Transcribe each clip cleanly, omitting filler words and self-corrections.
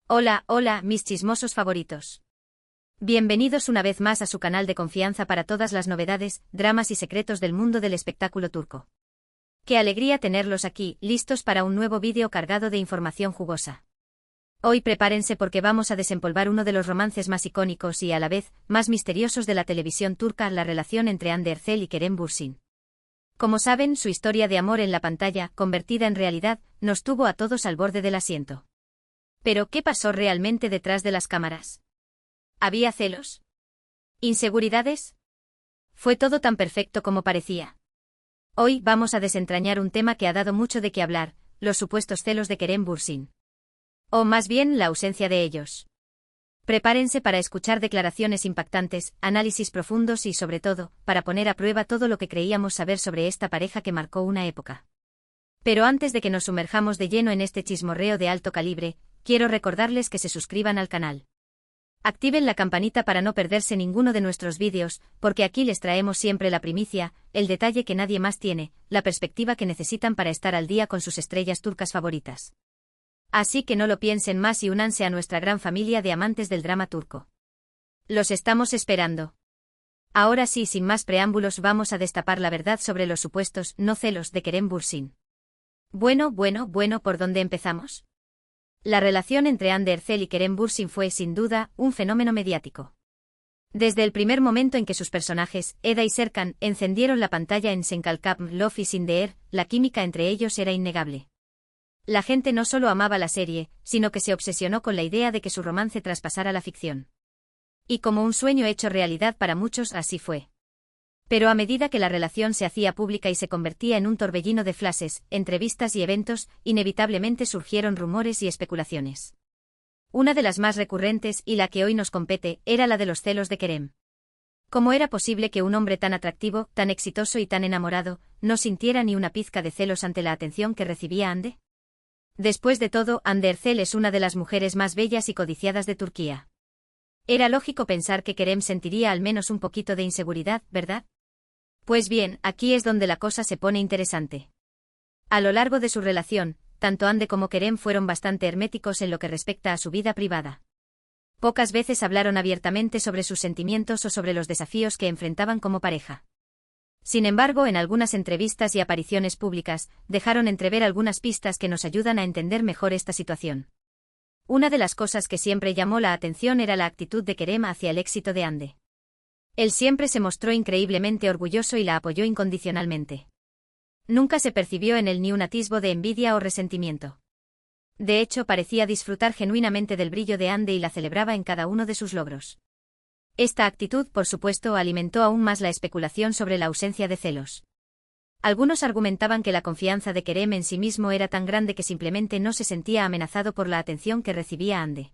Hola, hola, mis chismosos favoritos. Bienvenidos una vez más a su canal de confianza para todas las novedades, dramas y secretos del mundo del espectáculo turco. Qué alegría tenerlos aquí, listos para un nuevo vídeo cargado de información jugosa. Hoy prepárense porque vamos a desempolvar uno de los romances más icónicos y a la vez más misteriosos de la televisión turca, la relación entre Hande Erçel y Kerem Bürsin. Como saben, su historia de amor en la pantalla, convertida en realidad, nos tuvo a todos al borde del asiento. Pero, ¿qué pasó realmente detrás de las cámaras? ¿Había celos? ¿Inseguridades? ¿Fue todo tan perfecto como parecía? Hoy vamos a desentrañar un tema que ha dado mucho de qué hablar, los supuestos celos de Kerem Bürsin. O más bien, la ausencia de ellos. Prepárense para escuchar declaraciones impactantes, análisis profundos y, sobre todo, para poner a prueba todo lo que creíamos saber sobre esta pareja que marcó una época. Pero antes de que nos sumerjamos de lleno en este chismorreo de alto calibre, quiero recordarles que se suscriban al canal. Activen la campanita para no perderse ninguno de nuestros vídeos, porque aquí les traemos siempre la primicia, el detalle que nadie más tiene, la perspectiva que necesitan para estar al día con sus estrellas turcas favoritas. Así que no lo piensen más y únanse a nuestra gran familia de amantes del drama turco. Los estamos esperando. Ahora sí, sin más preámbulos, vamos a destapar la verdad sobre los supuestos no celos de Kerem Bürsin. Bueno, ¿por dónde empezamos? La relación entre Hande Erçel y Kerem Bürsin fue, sin duda, un fenómeno mediático. Desde el primer momento en que sus personajes, Eda y Serkan, encendieron la pantalla en Senkalkap Love y Sindeer, la química entre ellos era innegable. La gente no solo amaba la serie, sino que se obsesionó con la idea de que su romance traspasara la ficción. Y como un sueño hecho realidad para muchos, así fue. Pero a medida que la relación se hacía pública y se convertía en un torbellino de flashes, entrevistas y eventos, inevitablemente surgieron rumores y especulaciones. Una de las más recurrentes, y la que hoy nos compete, era la de los celos de Kerem. ¿Cómo era posible que un hombre tan atractivo, tan exitoso y tan enamorado, no sintiera ni una pizca de celos ante la atención que recibía Hande? Después de todo, Hande Erçel es una de las mujeres más bellas y codiciadas de Turquía. Era lógico pensar que Kerem sentiría al menos un poquito de inseguridad, ¿verdad? Pues bien, aquí es donde la cosa se pone interesante. A lo largo de su relación, tanto Hande como Kerem fueron bastante herméticos en lo que respecta a su vida privada. Pocas veces hablaron abiertamente sobre sus sentimientos o sobre los desafíos que enfrentaban como pareja. Sin embargo, en algunas entrevistas y apariciones públicas, dejaron entrever algunas pistas que nos ayudan a entender mejor esta situación. Una de las cosas que siempre llamó la atención era la actitud de Kerem hacia el éxito de Hande. Él siempre se mostró increíblemente orgulloso y la apoyó incondicionalmente. Nunca se percibió en él ni un atisbo de envidia o resentimiento. De hecho, parecía disfrutar genuinamente del brillo de Hande y la celebraba en cada uno de sus logros. Esta actitud, por supuesto, alimentó aún más la especulación sobre la ausencia de celos. Algunos argumentaban que la confianza de Kerem en sí mismo era tan grande que simplemente no se sentía amenazado por la atención que recibía Hande.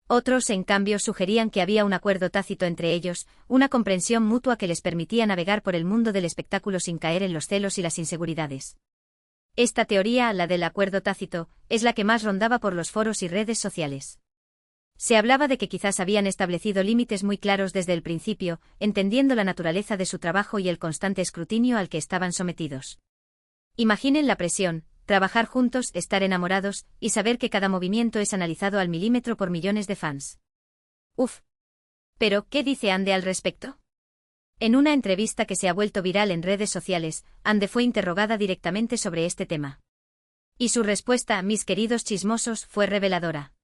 Otros, en cambio, sugerían que había un acuerdo tácito entre ellos, una comprensión mutua que les permitía navegar por el mundo del espectáculo sin caer en los celos y las inseguridades. Esta teoría, la del acuerdo tácito, es la que más rondaba por los foros y redes sociales. Se hablaba de que quizás habían establecido límites muy claros desde el principio, entendiendo la naturaleza de su trabajo y el constante escrutinio al que estaban sometidos. Imaginen la presión. Trabajar juntos, estar enamorados, y saber que cada movimiento es analizado al milímetro por millones de fans. Uf. Pero, ¿qué dice Hande al respecto? En una entrevista que se ha vuelto viral en redes sociales, Hande fue interrogada directamente sobre este tema. Y su respuesta, mis queridos chismosos, fue reveladora.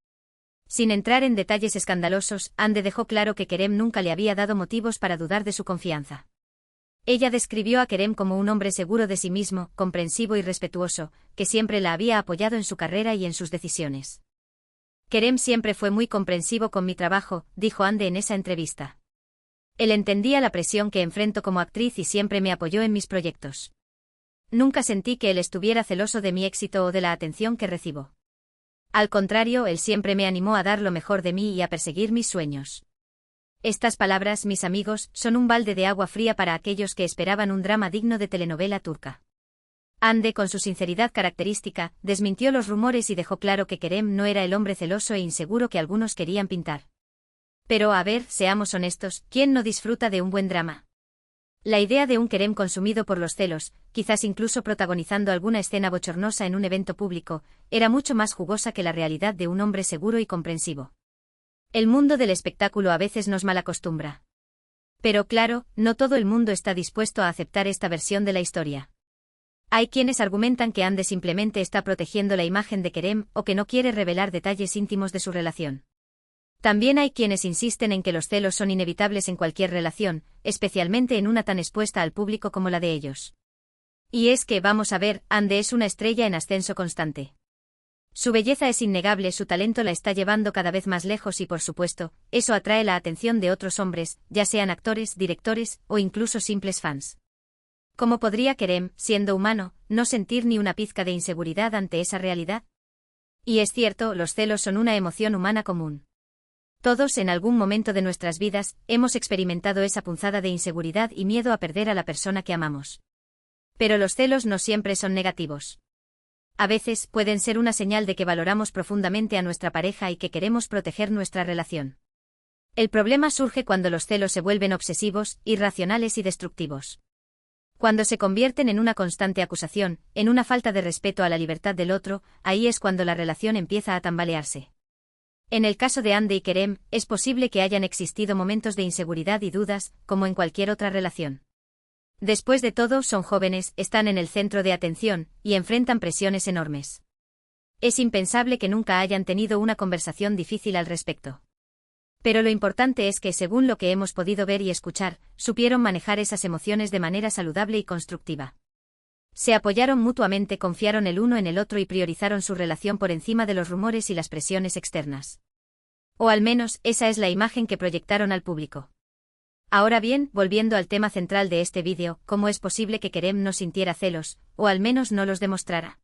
Sin entrar en detalles escandalosos, Hande dejó claro que Kerem nunca le había dado motivos para dudar de su confianza. Ella describió a Kerem como un hombre seguro de sí mismo, comprensivo y respetuoso, que siempre la había apoyado en su carrera y en sus decisiones. Kerem siempre fue muy comprensivo con mi trabajo, dijo Hande en esa entrevista. Él entendía la presión que enfrento como actriz y siempre me apoyó en mis proyectos. Nunca sentí que él estuviera celoso de mi éxito o de la atención que recibo. Al contrario, él siempre me animó a dar lo mejor de mí y a perseguir mis sueños. Estas palabras, mis amigos, son un balde de agua fría para aquellos que esperaban un drama digno de telenovela turca. Hande, con su sinceridad característica, desmintió los rumores y dejó claro que Kerem no era el hombre celoso e inseguro que algunos querían pintar. Pero a ver, seamos honestos, ¿quién no disfruta de un buen drama? La idea de un Kerem consumido por los celos, quizás incluso protagonizando alguna escena bochornosa en un evento público, era mucho más jugosa que la realidad de un hombre seguro y comprensivo. El mundo del espectáculo a veces nos malacostumbra. Pero claro, no todo el mundo está dispuesto a aceptar esta versión de la historia. Hay quienes argumentan que Ande simplemente está protegiendo la imagen de Kerem o que no quiere revelar detalles íntimos de su relación. También hay quienes insisten en que los celos son inevitables en cualquier relación, especialmente en una tan expuesta al público como la de ellos. Y es que, vamos a ver, Ande es una estrella en ascenso constante. Su belleza es innegable, su talento la está llevando cada vez más lejos y, por supuesto, eso atrae la atención de otros hombres, ya sean actores, directores o incluso simples fans. ¿Cómo podría Kerem, siendo humano, no sentir ni una pizca de inseguridad ante esa realidad? Y es cierto, los celos son una emoción humana común. Todos, en algún momento de nuestras vidas, hemos experimentado esa punzada de inseguridad y miedo a perder a la persona que amamos. Pero los celos no siempre son negativos. A veces, pueden ser una señal de que valoramos profundamente a nuestra pareja y que queremos proteger nuestra relación. El problema surge cuando los celos se vuelven obsesivos, irracionales y destructivos. Cuando se convierten en una constante acusación, en una falta de respeto a la libertad del otro, ahí es cuando la relación empieza a tambalearse. En el caso de Ande y Kerem, es posible que hayan existido momentos de inseguridad y dudas, como en cualquier otra relación. Después de todo, son jóvenes, están en el centro de atención, y enfrentan presiones enormes. Es impensable que nunca hayan tenido una conversación difícil al respecto. Pero lo importante es que, según lo que hemos podido ver y escuchar, supieron manejar esas emociones de manera saludable y constructiva. Se apoyaron mutuamente, confiaron el uno en el otro y priorizaron su relación por encima de los rumores y las presiones externas. O al menos, esa es la imagen que proyectaron al público. Ahora bien, volviendo al tema central de este vídeo, ¿cómo es posible que Kerem no sintiera celos, o al menos no los demostrara?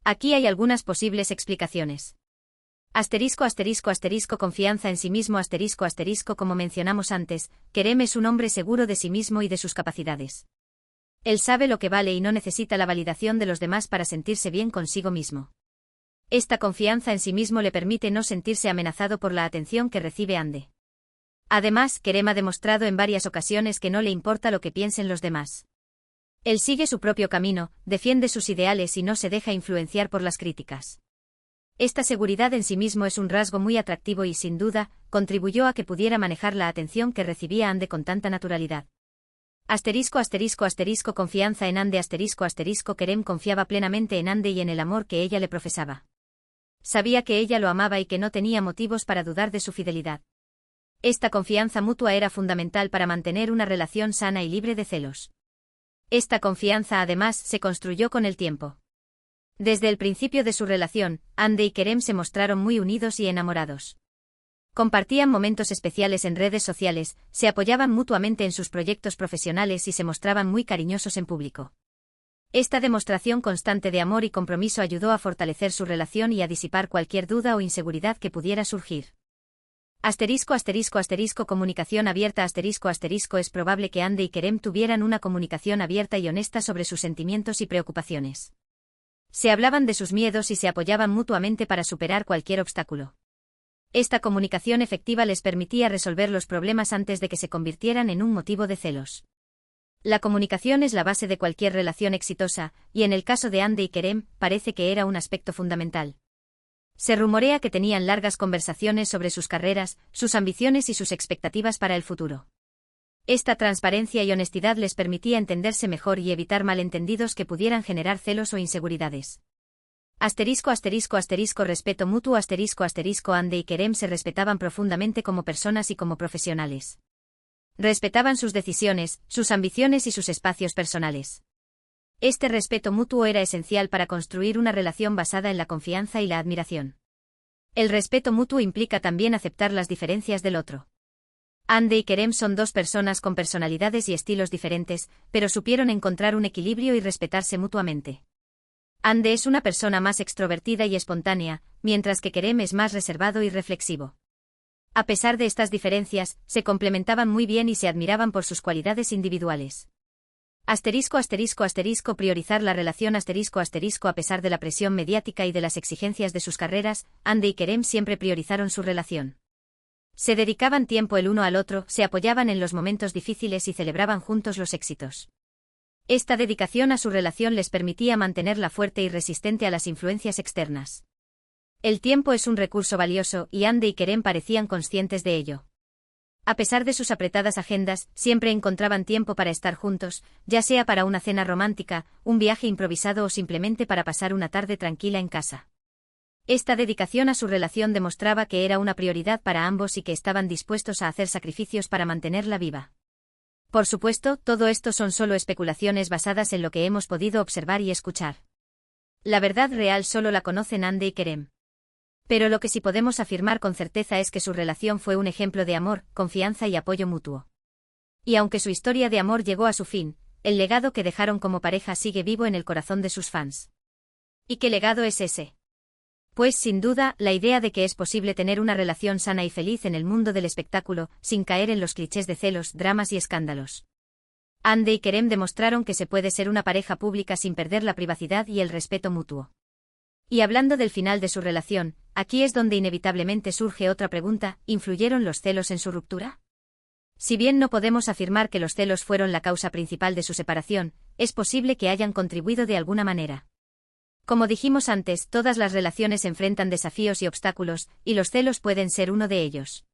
Aquí hay algunas posibles explicaciones. Confianza en sí mismo como mencionamos antes, Kerem es un hombre seguro de sí mismo y de sus capacidades. Él sabe lo que vale y no necesita la validación de los demás para sentirse bien consigo mismo. Esta confianza en sí mismo le permite no sentirse amenazado por la atención que recibe Ande. Además, Kerem ha demostrado en varias ocasiones que no le importa lo que piensen los demás. Él sigue su propio camino, defiende sus ideales y no se deja influenciar por las críticas. Esta seguridad en sí mismo es un rasgo muy atractivo y, sin duda, contribuyó a que pudiera manejar la atención que recibía Ande con tanta naturalidad. Confianza en Ande Kerem confiaba plenamente en Ande y en el amor que ella le profesaba. Sabía que ella lo amaba y que no tenía motivos para dudar de su fidelidad. Esta confianza mutua era fundamental para mantener una relación sana y libre de celos. Esta confianza además se construyó con el tiempo. Desde el principio de su relación, Ande y Kerem se mostraron muy unidos y enamorados. Compartían momentos especiales en redes sociales, se apoyaban mutuamente en sus proyectos profesionales y se mostraban muy cariñosos en público. Esta demostración constante de amor y compromiso ayudó a fortalecer su relación y a disipar cualquier duda o inseguridad que pudiera surgir. Comunicación abierta Es probable que Ande y Kerem tuvieran una comunicación abierta y honesta sobre sus sentimientos y preocupaciones. Se hablaban de sus miedos y se apoyaban mutuamente para superar cualquier obstáculo. Esta comunicación efectiva les permitía resolver los problemas antes de que se convirtieran en un motivo de celos. La comunicación es la base de cualquier relación exitosa, y en el caso de Ande y Kerem, parece que era un aspecto fundamental. Se rumorea que tenían largas conversaciones sobre sus carreras, sus ambiciones y sus expectativas para el futuro. Esta transparencia y honestidad les permitía entenderse mejor y evitar malentendidos que pudieran generar celos o inseguridades. Respeto mutuo Ande y Kerem se respetaban profundamente como personas y como profesionales. Respetaban sus decisiones, sus ambiciones y sus espacios personales. Este respeto mutuo era esencial para construir una relación basada en la confianza y la admiración. El respeto mutuo implica también aceptar las diferencias del otro. Ande y Kerem son dos personas con personalidades y estilos diferentes, pero supieron encontrar un equilibrio y respetarse mutuamente. Ande es una persona más extrovertida y espontánea, mientras que Kerem es más reservado y reflexivo. A pesar de estas diferencias, se complementaban muy bien y se admiraban por sus cualidades individuales. Priorizar la relación A pesar de la presión mediática y de las exigencias de sus carreras, Ande y Kerem siempre priorizaron su relación. Se dedicaban tiempo el uno al otro, se apoyaban en los momentos difíciles y celebraban juntos los éxitos. Esta dedicación a su relación les permitía mantenerla fuerte y resistente a las influencias externas. El tiempo es un recurso valioso y Andy y Kerem parecían conscientes de ello. A pesar de sus apretadas agendas, siempre encontraban tiempo para estar juntos, ya sea para una cena romántica, un viaje improvisado o simplemente para pasar una tarde tranquila en casa. Esta dedicación a su relación demostraba que era una prioridad para ambos y que estaban dispuestos a hacer sacrificios para mantenerla viva. Por supuesto, todo esto son solo especulaciones basadas en lo que hemos podido observar y escuchar. La verdad real solo la conocen Andy y Kerem. Pero lo que sí podemos afirmar con certeza es que su relación fue un ejemplo de amor, confianza y apoyo mutuo. Y aunque su historia de amor llegó a su fin, el legado que dejaron como pareja sigue vivo en el corazón de sus fans. ¿Y qué legado es ese? Pues sin duda, la idea de que es posible tener una relación sana y feliz en el mundo del espectáculo, sin caer en los clichés de celos, dramas y escándalos. Andy y Kerem demostraron que se puede ser una pareja pública sin perder la privacidad y el respeto mutuo. Y hablando del final de su relación, aquí es donde inevitablemente surge otra pregunta: ¿influyeron los celos en su ruptura? Si bien no podemos afirmar que los celos fueron la causa principal de su separación, es posible que hayan contribuido de alguna manera. Como dijimos antes, todas las relaciones enfrentan desafíos y obstáculos, y los celos pueden ser uno de ellos.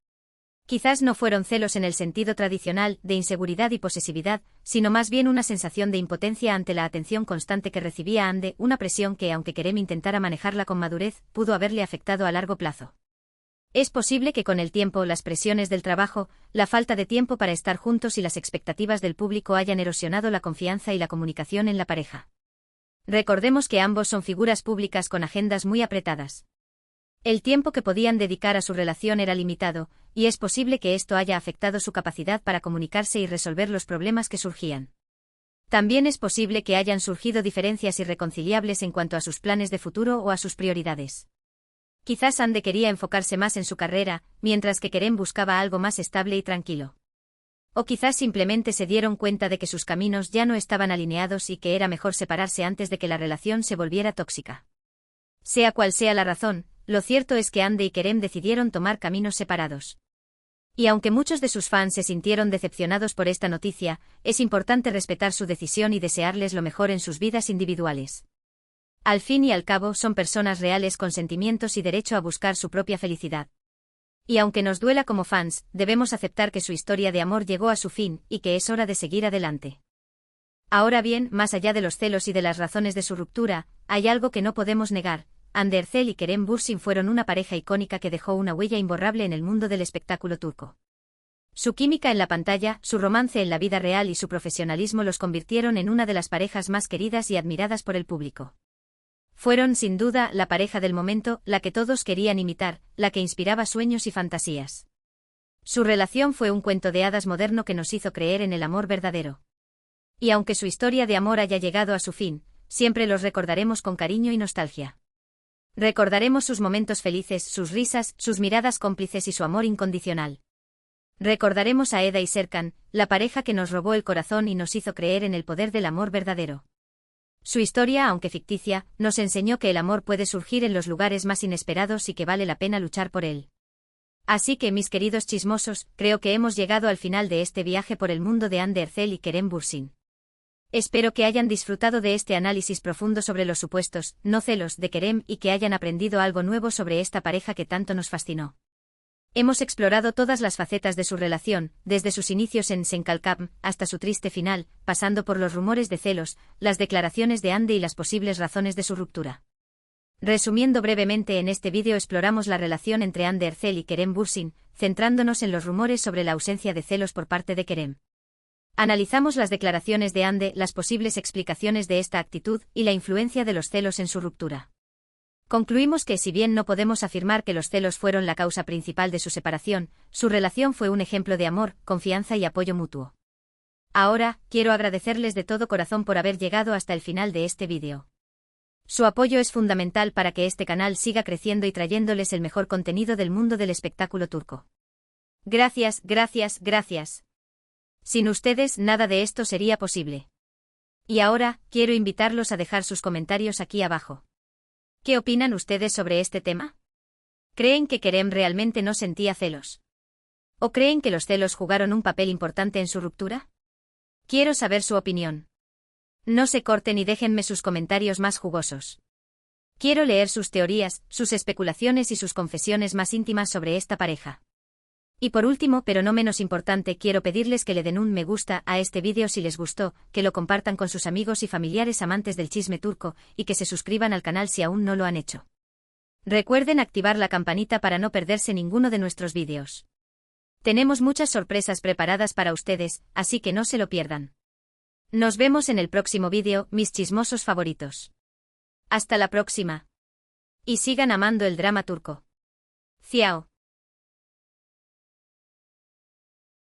Quizás no fueron celos en el sentido tradicional, de inseguridad y posesividad, sino más bien una sensación de impotencia ante la atención constante que recibía Andy, una presión que, aunque Kerem intentara manejarla con madurez, pudo haberle afectado a largo plazo. Es posible que con el tiempo, las presiones del trabajo, la falta de tiempo para estar juntos y las expectativas del público hayan erosionado la confianza y la comunicación en la pareja. Recordemos que ambos son figuras públicas con agendas muy apretadas. El tiempo que podían dedicar a su relación era limitado, y es posible que esto haya afectado su capacidad para comunicarse y resolver los problemas que surgían. También es posible que hayan surgido diferencias irreconciliables en cuanto a sus planes de futuro o a sus prioridades. Quizás Andy quería enfocarse más en su carrera, mientras que Kerem buscaba algo más estable y tranquilo. O quizás simplemente se dieron cuenta de que sus caminos ya no estaban alineados y que era mejor separarse antes de que la relación se volviera tóxica. Sea cual sea la razón, lo cierto es que Andy y Kerem decidieron tomar caminos separados. Y aunque muchos de sus fans se sintieron decepcionados por esta noticia, es importante respetar su decisión y desearles lo mejor en sus vidas individuales. Al fin y al cabo, son personas reales con sentimientos y derecho a buscar su propia felicidad. Y aunque nos duela como fans, debemos aceptar que su historia de amor llegó a su fin y que es hora de seguir adelante. Ahora bien, más allá de los celos y de las razones de su ruptura, hay algo que no podemos negar: Hande Erçel y Kerem Bürsin fueron una pareja icónica que dejó una huella imborrable en el mundo del espectáculo turco. Su química en la pantalla, su romance en la vida real y su profesionalismo los convirtieron en una de las parejas más queridas y admiradas por el público. Fueron, sin duda, la pareja del momento, la que todos querían imitar, la que inspiraba sueños y fantasías. Su relación fue un cuento de hadas moderno que nos hizo creer en el amor verdadero. Y aunque su historia de amor haya llegado a su fin, siempre los recordaremos con cariño y nostalgia. Recordaremos sus momentos felices, sus risas, sus miradas cómplices y su amor incondicional. Recordaremos a Eda y Serkan, la pareja que nos robó el corazón y nos hizo creer en el poder del amor verdadero. Su historia, aunque ficticia, nos enseñó que el amor puede surgir en los lugares más inesperados y que vale la pena luchar por él. Así que, mis queridos chismosos, creo que hemos llegado al final de este viaje por el mundo de Hande Erçel y Kerem Bürsin. Espero que hayan disfrutado de este análisis profundo sobre los supuestos no celos de Kerem y que hayan aprendido algo nuevo sobre esta pareja que tanto nos fascinó. Hemos explorado todas las facetas de su relación, desde sus inicios en Senkalkam hasta su triste final, pasando por los rumores de celos, las declaraciones de Hande y las posibles razones de su ruptura. Resumiendo brevemente, en este vídeo exploramos la relación entre Hande Erçel y Kerem Bürsin, centrándonos en los rumores sobre la ausencia de celos por parte de Kerem. Analizamos las declaraciones de Hande, las posibles explicaciones de esta actitud y la influencia de los celos en su ruptura. Concluimos que, si bien no podemos afirmar que los celos fueron la causa principal de su separación, su relación fue un ejemplo de amor, confianza y apoyo mutuo. Ahora, quiero agradecerles de todo corazón por haber llegado hasta el final de este vídeo. Su apoyo es fundamental para que este canal siga creciendo y trayéndoles el mejor contenido del mundo del espectáculo turco. Gracias, gracias, gracias. Sin ustedes, nada de esto sería posible. Y ahora, quiero invitarlos a dejar sus comentarios aquí abajo. ¿Qué opinan ustedes sobre este tema? ¿Creen que Kerem realmente no sentía celos? ¿O creen que los celos jugaron un papel importante en su ruptura? Quiero saber su opinión. No se corten y déjenme sus comentarios más jugosos. Quiero leer sus teorías, sus especulaciones y sus confesiones más íntimas sobre esta pareja. Y por último, pero no menos importante, quiero pedirles que le den un me gusta a este vídeo si les gustó, que lo compartan con sus amigos y familiares amantes del chisme turco, y que se suscriban al canal si aún no lo han hecho. Recuerden activar la campanita para no perderse ninguno de nuestros vídeos. Tenemos muchas sorpresas preparadas para ustedes, así que no se lo pierdan. Nos vemos en el próximo vídeo, mis chismosos favoritos. Hasta la próxima. Y sigan amando el drama turco. Ciao.